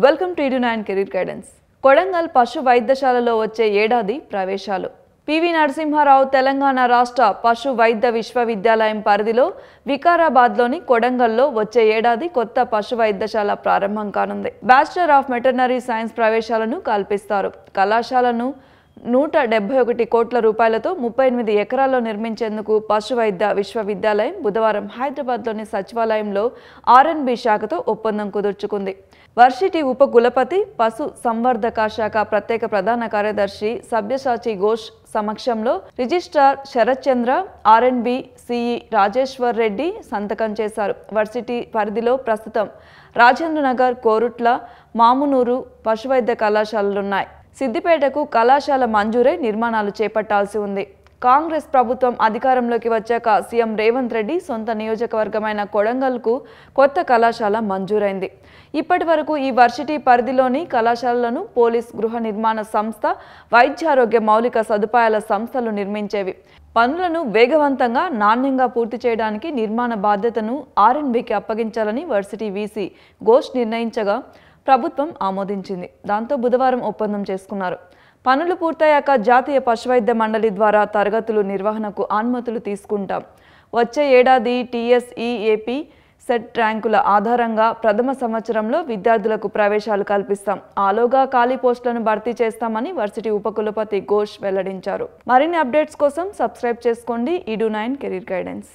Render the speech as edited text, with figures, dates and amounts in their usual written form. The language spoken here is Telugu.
Welcome to ED9 career guidance. Kodangal పశు వైద్యశాలలో వచ్చే ఏడాది ప్రవేశాలు. పివి నరసింహారావు తెలంగాణ రాష్ట్ర పశు వైద్య విశ్వవిద్యాలయం పరిధిలో వికారాబాద్లోని కొడంగల్లో వచ్చే ఏడాది కొత్త పశు వైద్యశాల ప్రారంభం కానుంది. బ్యాచిలర్ ఆఫ్ వెటర్నరీ సైన్స్ ప్రవేశాలను కల్పిస్తారు. కళాశాలను 171 కోట్ల రూపాయలతో 38 ఎకరాల్లో నిర్మించేందుకు పశు వైద్య విశ్వవిద్యాలయం బుధవారం హైదరాబాద్లోని సచివాలయంలో R&B శాఖతో ఒప్పందం కుదుర్చుకుంది. వర్సిటీ ఉప కులపతి పశు సంవర్ధక శాఖ ప్రత్యేక ప్రధాన కార్యదర్శి సభ్యసాచి ఘోష్ సమక్షంలో రిజిస్ట్రార్ శరత్ చంద్ర, R&B సిఈ రాజేశ్వర్ రెడ్డి సంతకం చేశారు. వర్సిటీ పరిధిలో ప్రస్తుతం రాజేంద్రనగర్, కోరుట్ల, మామునూరు పశువైద్య కళాశాలలున్నాయి. సిద్దిపేటకు కళాశాల మంజూరై నిర్మాణాలు చేపట్టాల్సి ఉంది. కాంగ్రెస్ ప్రభుత్వం అధికారంలోకి వచ్చాక సీఎం రేవంత్ రెడ్డి సొంత నియోజకవర్గమైన కొడంగల్కు కొత్త కళాశాల మంజూరైంది. ఇప్పటి వరకు ఈ వర్సిటీ పరిధిలోని కళాశాలలను పోలీస్ గృహ నిర్మాణ సంస్థ, వైద్యారోగ్య మౌలిక సదుపాయాల సంస్థలు నిర్మించేవి. పనులను వేగవంతంగా, నాణ్యంగా పూర్తి చేయడానికి నిర్మాణ బాధ్యతను R&Bకి అప్పగించాలని వర్సిటీ వీసీ ఘోష్ నిర్ణయించగా ప్రభుత్వం ఆమోదించింది. దాంతో బుధవారం ఒప్పందం చేసుకున్నారు. పనులు పూర్తయ్యాక జాతీయ పశువైద్య మండలి ద్వారా తరగతులు నిర్వహణకు అనుమతులు తీసుకుంటాం. వచ్చే ఏడాది TSEAP సెట్ ర్యాంకుల ఆధారంగా ప్రథమ సంవత్సరంలో విద్యార్థులకు ప్రవేశాలు కల్పిస్తాం. ఆలోగా ఖాళీ పోస్టులను భర్తీ చేస్తామని వర్సిటీ ఉపకులపతి ఘోష్ వెల్లడించారు. మరిన్ని అప్డేట్స్ కోసం సబ్స్క్రైబ్ చేసుకోండి ED9 కెరీర్ గైడెన్స్.